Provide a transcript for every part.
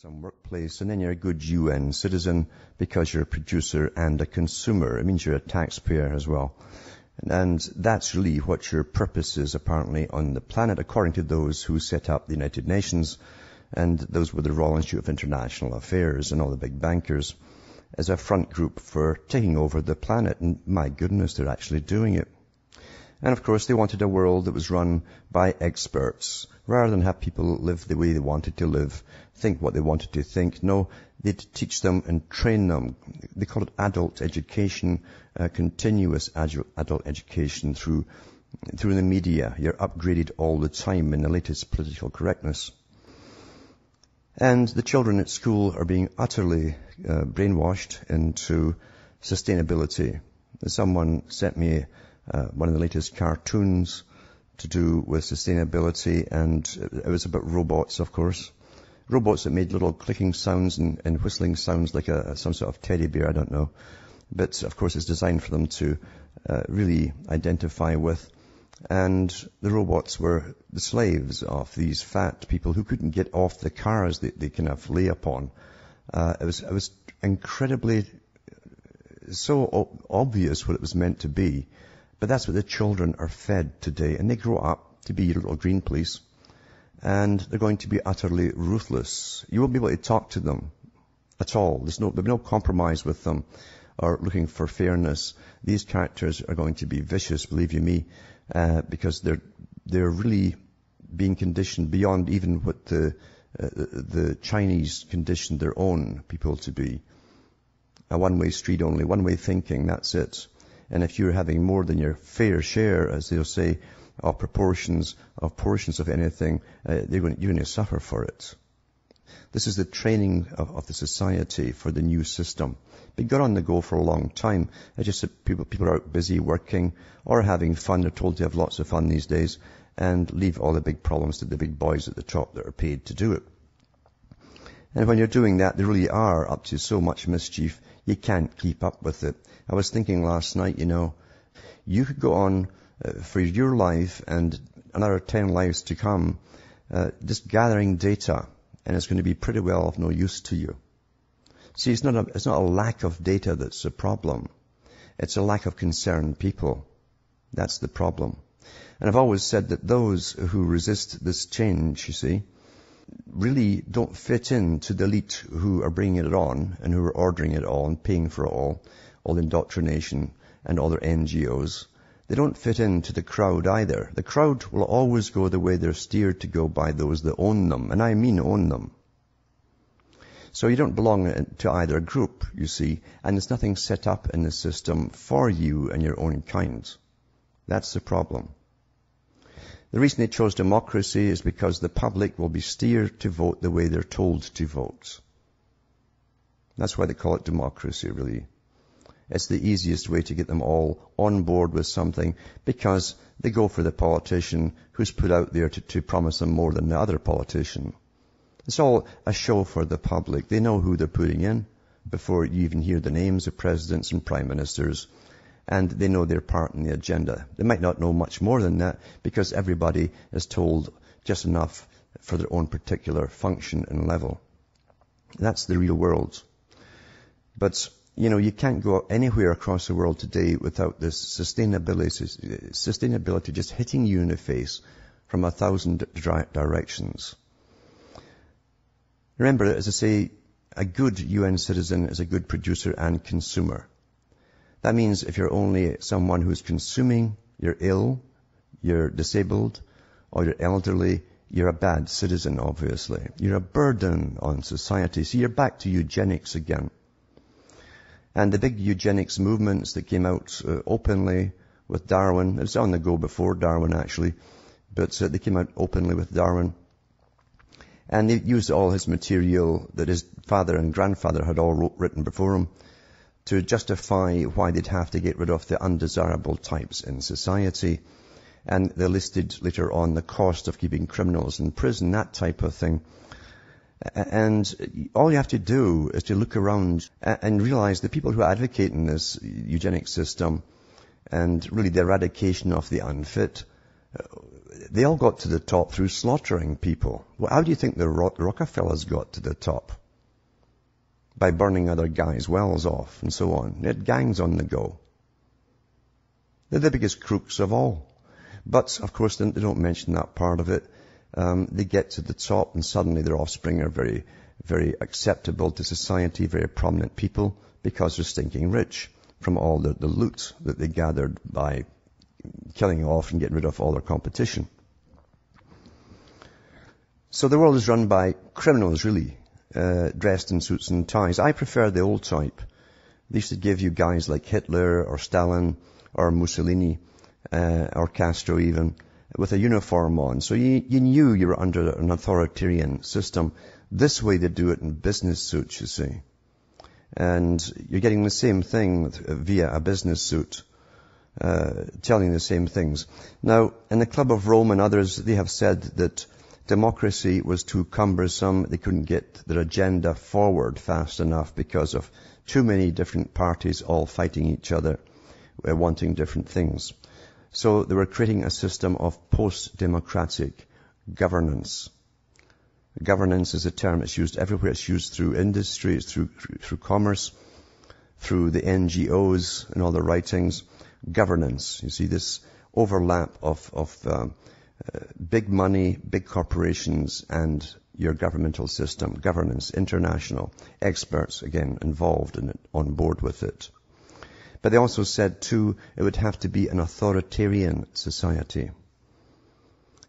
some workplace, and then you're a good UN citizen because you're a producer and a consumer. It means you're a taxpayer as well. And that's really what your purpose is, apparently, on the planet, according to those who set up the United Nations, and those were the Royal Institute of International Affairs and all the big bankers, as a front group for taking over the planet. And my goodness, they're actually doing it. And of course, they wanted a world that was run by experts, rather than have people live the way they wanted to live, think what they wanted to think. No, they'd teach them and train them. They call it adult education, continuous adult education through the media. You're upgraded all the time in the latest political correctness. And the children at school are being utterly brainwashed into sustainability. Someone sent me one of the latest cartoons to do with sustainability, and it was about robots, of course. Robots that made little clicking sounds and whistling sounds like some sort of teddy bear, I don't know. But, of course, it's designed for them to really identify with. And the robots were the slaves of these fat people who couldn't get off the cars that they kind of lay upon. It was incredibly so obvious what it was meant to be. But that's what the children are fed today. And they grow up to be your little green police. And they're going to be utterly ruthless. You won't be able to talk to them at all. There'll be no compromise with them or looking for fairness. These characters are going to be vicious, believe you me, because they're really being conditioned beyond even what the Chinese conditioned their own people to be. A one-way street only, one-way thinking, that's it. And if you're having more than your fair share, as they'll say, of portions of anything, you're going to suffer for it. This is the training of the society for the new system. Been got on the go for a long time. It's just that people are out busy working or having fun. They're told to have lots of fun these days and leave all the big problems to the big boys at the top that are paid to do it. And when you're doing that, they really are up to so much mischief, you can't keep up with it. I was thinking last night, you could go on for your life and another 10 lives to come, just gathering data, and it's going to be pretty well of no use to you. See, it's not a lack of data that's the problem. It's a lack of concerned people. That's the problem. And I've always said that those who resist this change, you see, really don't fit into the elite who are bringing it on and who are ordering it all and paying for it all the indoctrination and all their NGOs. They don't fit into the crowd either. The crowd will always go the way they're steered to go by those that own them. And I mean own them. So you don't belong to either group, you see, and there's nothing set up in the system for you and your own kind. That's the problem. The reason they chose democracy is because the public will be steered to vote the way they're told to vote. That's why they call it democracy, really. It's the easiest way to get them all on board with something, because they go for the politician who's put out there to promise them more than the other politician. It's all a show for the public. They know who they're putting in before you even hear the names of presidents and prime ministers. And they know their part in the agenda. They might not know much more than that, because everybody is told just enough for their own particular function and level. That's the real world. But, you can't go anywhere across the world today without this sustainability just hitting you in the face from 1,000 directions. Remember, as I say, a good UN citizen is a good producer and consumer. That means if you're only someone who's consuming, you're ill, you're disabled, or you're elderly, you're a bad citizen, obviously. You're a burden on society. So you're back to eugenics again. And the big eugenics movements that came out openly with Darwin, it was on the go before Darwin actually, but they came out openly with Darwin. And they used all his material that his father and grandfather had all written before him to justify why they'd have to get rid of the undesirable types in society. And they listed later on the cost of keeping criminals in prison, that type of thing. And all you have to do is to look around and realize the people who are advocating this eugenic system and really the eradication of the unfit, they all got to the top through slaughtering people. Well, how do you think the Rockefellers got to the top? By burning other guys' wells off and so on. They had gangs on the go. They're the biggest crooks of all. But, of course, they don't mention that part of it. They get to the top and suddenly their offspring are very, very acceptable to society, very prominent people, because they're stinking rich from all the loot that they gathered by killing off and getting rid of all their competition. So the world is run by criminals, really, dressed in suits and ties. I prefer the old type. They used to give you guys like Hitler or Stalin or Mussolini or Castro even, with a uniform on. So you knew you were under an authoritarian system. This way they do it in business suits, you see. And you're getting the same thing via a business suit, telling the same things. Now, in the Club of Rome and others, they have said that democracy was too cumbersome. They couldn't get their agenda forward fast enough because of too many different parties all fighting each other, wanting different things. So they were creating a system of post-democratic governance. Governance is a term that's used everywhere. It's used through industry, it's through commerce, through the NGOs and all the writings. Governance. You see this overlap of big money, big corporations, and your governmental system. Governance, international, experts, again, involved in it, on board with it. But they also said, too, it would have to be an authoritarian society.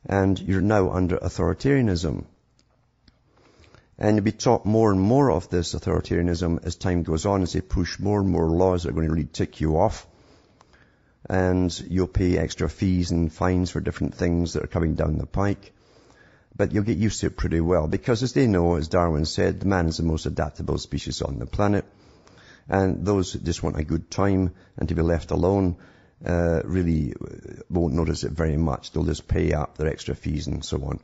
And you're now under authoritarianism. And you'll be taught more and more of this authoritarianism as time goes on, as they push more and more laws that are going to really tick you off. And you'll pay extra fees and fines for different things that are coming down the pike. But you'll get used to it pretty well. Because as they know, as Darwin said, the man is the most adaptable species on the planet. And those that just want a good time and to be left alone really won't notice it very much. They'll just pay up their extra fees and so on.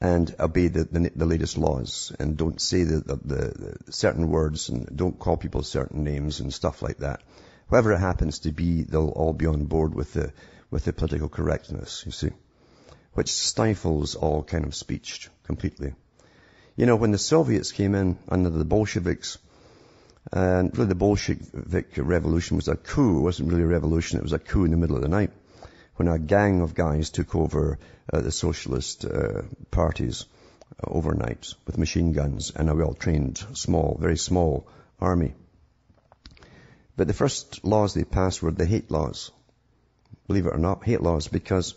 And obey the latest laws, and don't say the certain words, and don't call people certain names and stuff like that. Whoever it happens to be, they'll all be on board with the political correctness, you see, which stifles all kind of speech completely. You know, when the Soviets came in under the Bolsheviks, and really the Bolshevik revolution was a coup. It wasn't really a revolution, it was a coup in the middle of the night, when a gang of guys took over the socialist parties overnight with machine guns and a well-trained, small, very small army. But the first laws they passed were the hate laws. Believe it or not, hate laws, because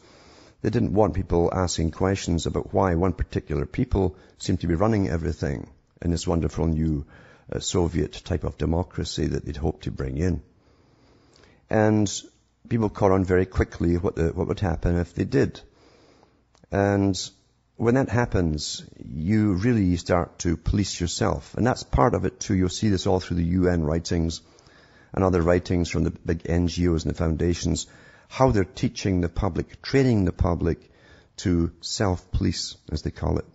they didn't want people asking questions about why one particular people seemed to be running everything in this wonderful new Soviet type of democracy that they'd hoped to bring in. And people caught on very quickly what would happen if they did. And when that happens, you really start to police yourself. And that's part of it too. You'll see this all through the UN writings and other writings from the big NGOs and the foundations, how they're teaching the public, training the public to self-police, as they call it.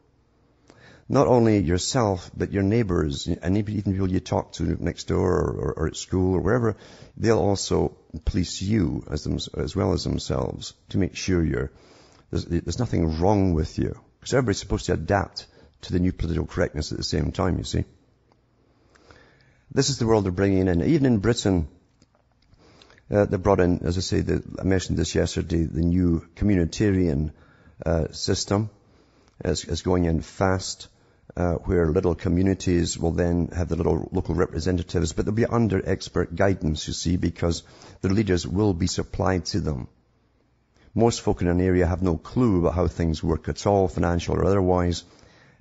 Not only yourself, but your neighbors, and even people you talk to next door or at school or wherever, they'll also police you as well as themselves to make sure there's nothing wrong with you. Because everybody's supposed to adapt to the new political correctness at the same time, you see. This is the world they're bringing in. Even in Britain, they brought in, as I say, I mentioned this yesterday, the new communitarian system is going in fast, where little communities will then have the little local representatives, but they'll be under expert guidance, you see, because their leaders will be supplied to them. Most folk in an area have no clue about how things work at all, financial or otherwise,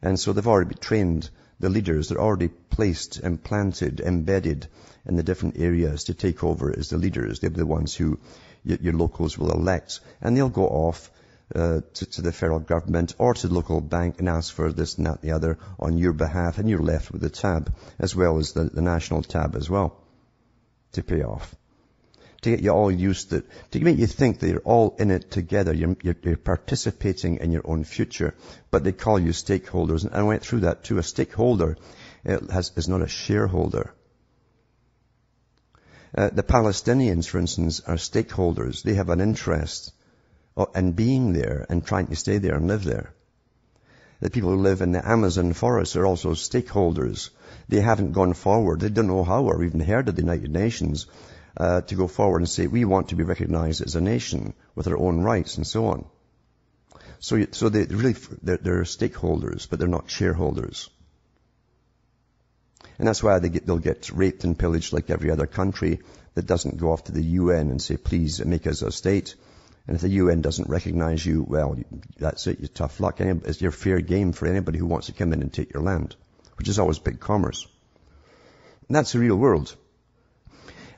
and so they've already trained the leaders. They're already placed, implanted, embedded in the different areas to take over as the leaders. They'll be the ones who your locals will elect, and they'll go off to the federal government or to the local bank and ask for this and that and the other on your behalf, and you're left with the tab, as well as the national tab as well, to pay off. To get you all used to it, to make you think that you're all in it together, you're participating in your own future, but they call you stakeholders, and I went through that too. A stakeholder is not a shareholder. The Palestinians, for instance, are stakeholders. They have an interest and being there and trying to stay there and live there. The people who live in the Amazon forest are also stakeholders. They haven't gone forward. They don't know how or even heard of the United Nations to go forward and say, we want to be recognized as a nation with our own rights and so on. So they're stakeholders, but they're not shareholders. And that's why they'll get raped and pillaged like every other country that doesn't go off to the UN and say, please make us a state. And if the UN doesn't recognize you, well, that's it, you're tough luck. It's your fair game for anybody who wants to come in and take your land, which is always big commerce. And that's the real world.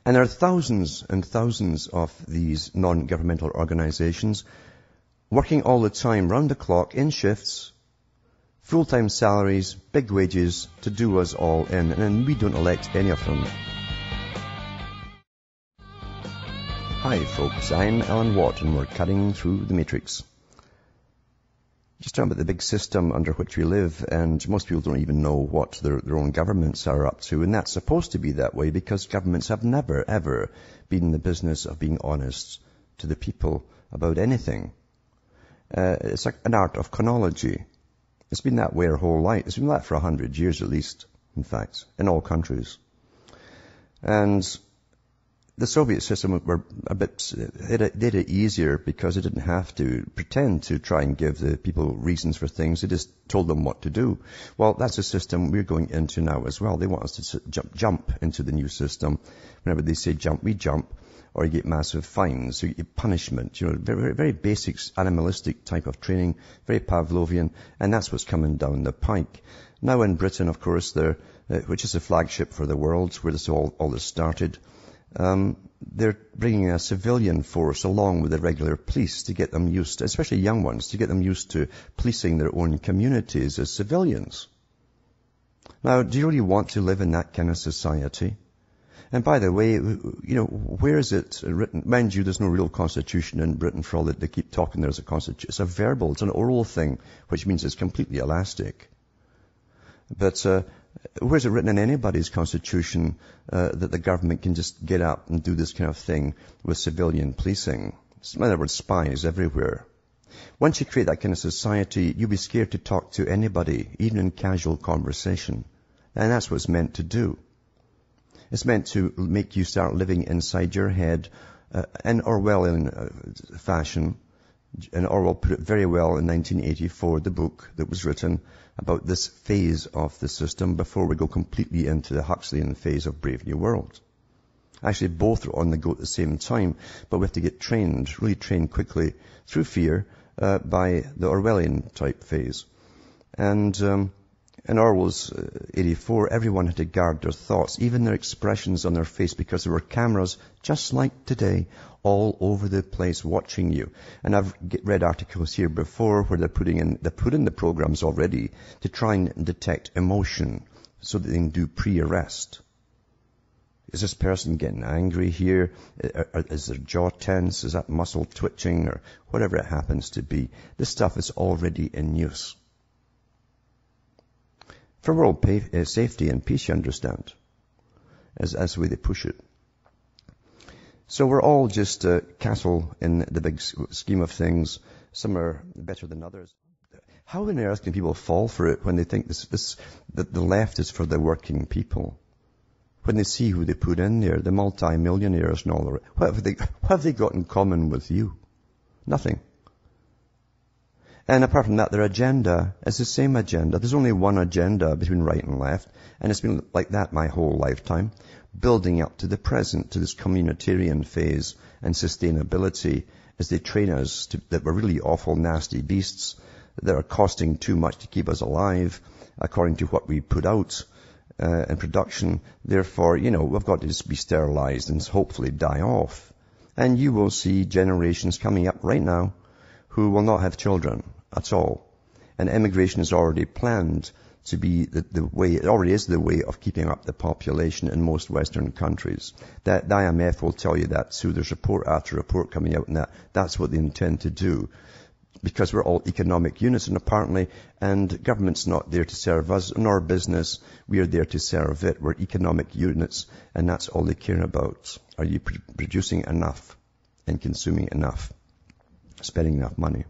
And there are thousands and thousands of these non-governmental organizations working all the time, round the clock, in shifts, full-time salaries, big wages to do us all in. And we don't elect any of them. Hi folks, I'm Alan Watt and we're cutting through the matrix. Just talking about the big system under which we live, and most people don't even know what their own governments are up to, and that's supposed to be that way because governments have never ever been in the business of being honest to the people about anything. It's like an art of chronology. It's been that way our whole life. It's been that for 100 years at least, in fact, in all countries. And the Soviet system were did it easier because it didn't have to pretend to try and give the people reasons for things. They just told them what to do. Well, that's a system we're going into now as well. They want us to jump into the new system. Whenever they say jump, we jump, or you get massive fines, or you get punishment. Very, very basic animalistic type of training, very Pavlovian, and that's what's coming down the pike. Now in Britain, of course, which is a flagship for the world, where all this started, they're bringing a civilian force along with the regular police to get them used to, especially young ones, to get them used to policing their own communities as civilians. Now, do you really want to live in that kind of society? And by the way, where is it written? Mind you, there's no real constitution in Britain for all that they keep talking there's a constitution. It's a verbal, it's an oral thing, which means it's completely elastic. But where is it written in anybody's constitution that the government can just get up and do this kind of thing with civilian policing? In other words, spies everywhere. Once you create that kind of society, you'll be scared to talk to anybody, even in casual conversation. And that's what it's meant to do. It's meant to make you start living inside your head in Orwellian fashion. And Orwell put it very well in 1984, the book that was written about this phase of the system before we go completely into the Huxleyan phase of Brave New World. Actually, both are on the go at the same time, but we have to get trained, really trained quickly through fear by the Orwellian type phase. And in Orwell's 84, everyone had to guard their thoughts, even their expressions on their face, because there were cameras, just like today, all over the place watching you. And I've read articles here before where they put in the programs already to try and detect emotion so that they can do pre-arrest. Is this person getting angry here? Is their jaw tense? Is that muscle twitching? Or whatever it happens to be. This stuff is already in use. For world safety and peace, you understand, as the way they push it. So we're all just a castle in the big scheme of things. Some are better than others. How on earth can people fall for it when they think that the left is for the working people? When they see who they put in there, the multi-millionaires and all the rest. What have they got in common with you? Nothing. And apart from that, their agenda is the same agenda. There's only one agenda between right and left, and it's been like that my whole lifetime, building up to the present, to this communitarian phase and sustainability as they train us that we're really awful, nasty beasts that are costing too much to keep us alive, according to what we put out in production. Therefore, we've got to just be sterilized and hopefully die off. And you will see generations coming up right now who will not have children at all. And immigration is already planned to be the way, it already is the way of keeping up the population in most Western countries. That the IMF will tell you that too. There's report after report coming out, and that's what they intend to do. Because we're all economic units, and apparently, and government's not there to serve us, nor business. We are there to serve it. We're economic units, and that's all they care about. Are you producing enough and consuming enough? spending enough money.